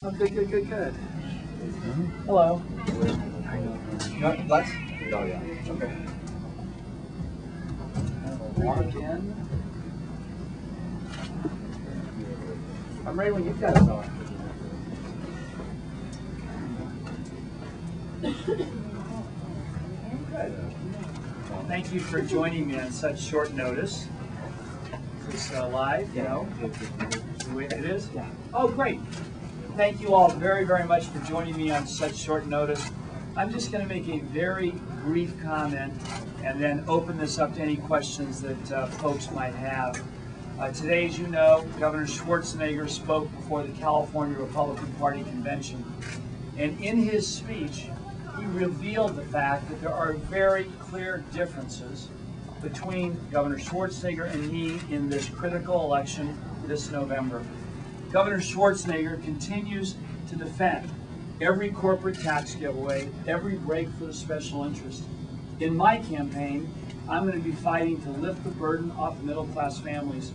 Oh, good, good, good, good. Hello. What? Oh, yeah. Okay. Log in. I'm ready when you guys are. Thank you for joining me on such short notice. Is this live? You know? The way it is? Yeah. Oh, great. Thank you all very, very much for joining me on such short notice. I'm just going to make a very brief comment and then open this up to any questions that folks might have. Today, as you know, Governor Schwarzenegger spoke before the California Republican Party convention. And in his speech, he revealed the fact that there are very clear differences between Governor Schwarzenegger and me in this critical election this November. Governor Schwarzenegger continues to defend every corporate tax giveaway, every break for the special interest. In my campaign, I'm going to be fighting to lift the burden off middle-class families.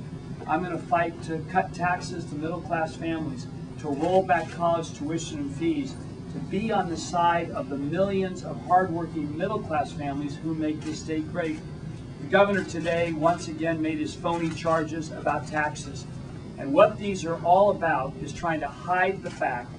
I'm going to fight to cut taxes to middle-class families, to roll back college tuition and fees, to be on the side of the millions of hardworking middle-class families who make this state great. The governor today once again made his phony charges about taxes. And what these are all about is trying to hide the fact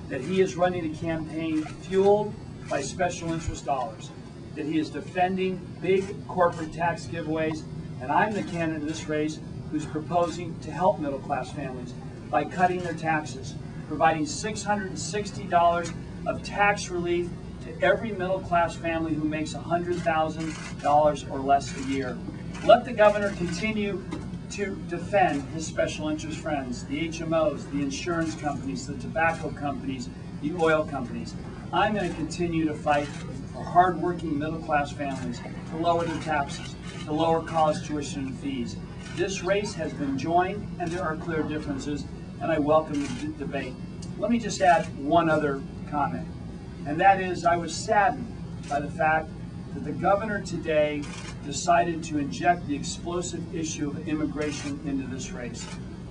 that he is running a campaign fueled by special interest dollars, that he is defending big corporate tax giveaways, and I'm the candidate in this race who's proposing to help middle-class families by cutting their taxes, providing $660 of tax relief to every middle-class family who makes $100,000 or less a year. Let the governor continue to defend his special interest friends, the HMOs, the insurance companies, the tobacco companies, the oil companies. I'm going to continue to fight for hardworking middle-class families to lower their taxes, to lower college tuition and fees. This race has been joined, and there are clear differences, and I welcome the debate. Let me just add one other comment, and that is I was saddened by the fact that the governor today decided to inject the explosive issue of immigration into this race.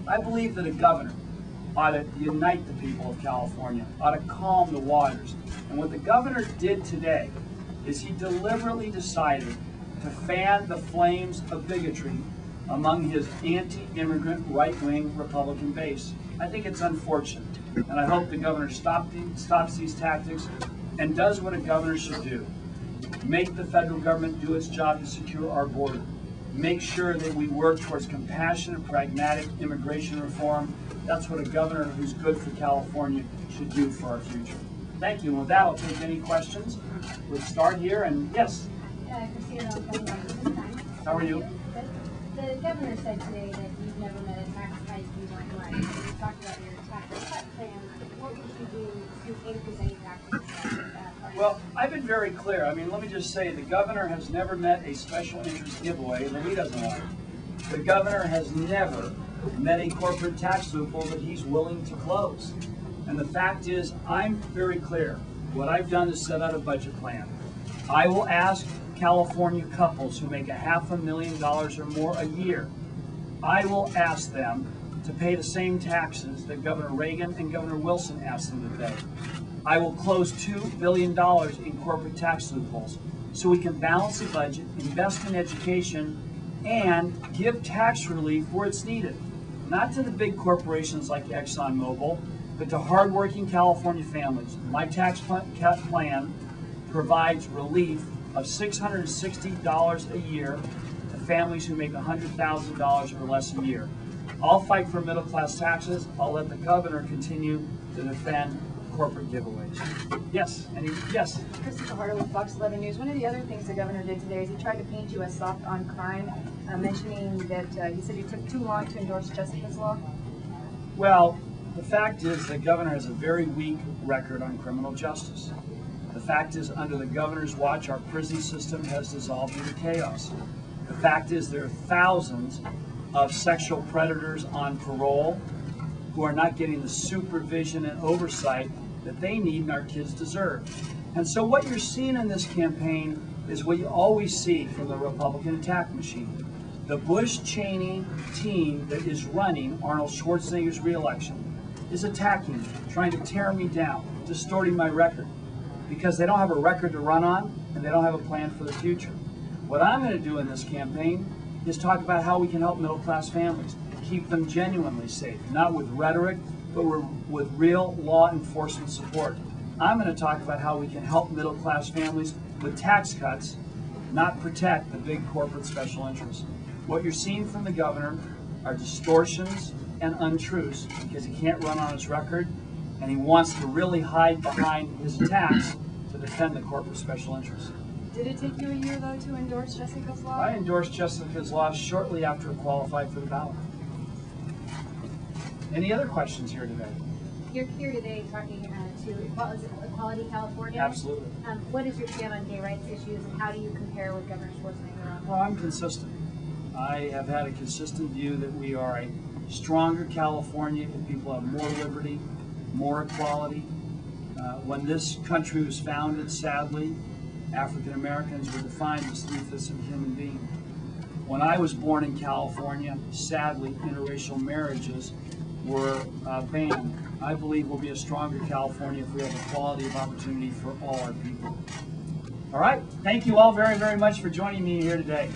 I believe that a governor ought to unite the people of California, ought to calm the waters. And what the governor did today is he deliberately decided to fan the flames of bigotry among his anti-immigrant right-wing Republican base. I think it's unfortunate, and I hope the governor stops these tactics and does what a governor should do. Make the federal government do its job to secure our border. Make sure that we work towards compassionate, pragmatic immigration reform. That's what a governor who's good for California should do for our future. Thank you. And with that, I'll take any questions. We'll start here, and yes? How are you? The governor said today that you've never met a tax hike you don't like. You talked about your tax cut plan. What would you do to increase any taxes? Well, I've been very clear. I mean, let me just say, the governor has never met a special interest giveaway that he doesn't like. The governor has never met a corporate tax loophole that he's willing to close. And the fact is, I'm very clear. What I've done is set out a budget plan. I will ask California couples who make $500,000 or more a year, I will ask them to pay the same taxes that Governor Reagan and Governor Wilson asked them to pay. I will close $2 billion in corporate tax loopholes so we can balance the budget, invest in education, and give tax relief where it's needed. Not to the big corporations like ExxonMobil, but to hardworking California families. My tax plan provides relief of $660 a year to families who make $100,000 or less a year. I'll fight for middle-class taxes. I'll let the governor continue to defend corporate giveaways. Yes, yes. Christopher Harder with Fox 11 News. One of the other things the governor did today is he tried to paint you as soft on crime, mentioning that he said you took too long to endorse Jessica's law. Well, the fact is the governor has a very weak record on criminal justice. The fact is, under the governor's watch, our prison system has dissolved into chaos. The fact is there are thousands of sexual predators on parole who are not getting the supervision and oversight that they need and our kids deserve. And so what you're seeing in this campaign is what you always see from the Republican attack machine. The Bush-Cheney team that is running Arnold Schwarzenegger's reelection is attacking me, trying to tear me down, distorting my record, because they don't have a record to run on and they don't have a plan for the future. What I'm going to do in this campaign is talk about how we can help middle-class families, keep them genuinely safe, not with rhetoric, but with real law enforcement support. I'm going to talk about how we can help middle-class families with tax cuts, not protect the big corporate special interests. What you're seeing from the governor are distortions and untruths because he can't run on his record and he wants to really hide behind his attacks to defend the corporate special interests. Did it take you a year, though, to endorse Jessica's law? I endorsed Jessica's law shortly after it qualified for the ballot. Any other questions here today? You're here today talking to Equality California. Absolutely. What is your stand on gay rights issues, and how do you compare with Governor Schwarzenegger on that? Well, I'm consistent. I have had a consistent view that we are a stronger California if people have more liberty, more equality. When this country was founded, sadly, African Americans were defined as 3/5 of a human being. When I was born in California, sadly, interracial marriages were banned. I believe we'll be a stronger California if we have equality of opportunity for all our people. All right, thank you all very, very much for joining me here today.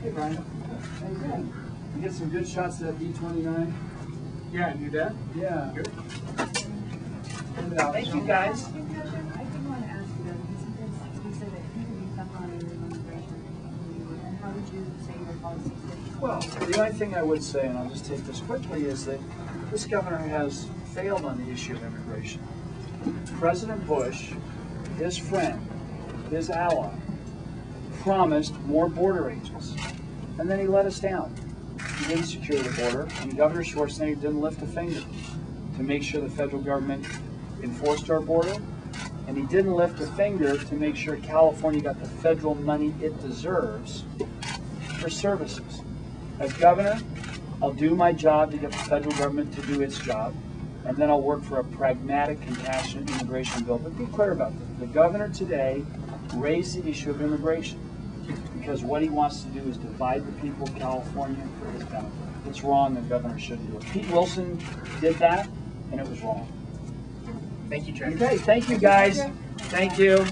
Hey, Brian. How you doing? You get some good shots of that B-29? Yeah, and you did? Yeah. Good. Thank you, guys. I did want to ask you, though, because sometimes you say that you can be tough on immigration, and how would you say your policies differ? Well, the only thing I would say, and I'll just take this quickly, is that this governor has failed on the issue of immigration. President Bush, his friend, his ally, promised more border agents, and then he let us down. He didn't secure the border, and Governor Schwarzenegger didn't lift a finger to make sure the federal government enforced our border, and he didn't lift a finger to make sure California got the federal money it deserves for services. As governor, I'll do my job to get the federal government to do its job, and then I'll work for a pragmatic, compassionate immigration bill. But be clear about this. The governor today raised the issue of immigration because what he wants to do is divide the people of California for his benefit. It's wrong, the governor shouldn't do it. Pete Wilson did that, and it was wrong. Thank you, Chair. Okay, thank you guys. Thank you.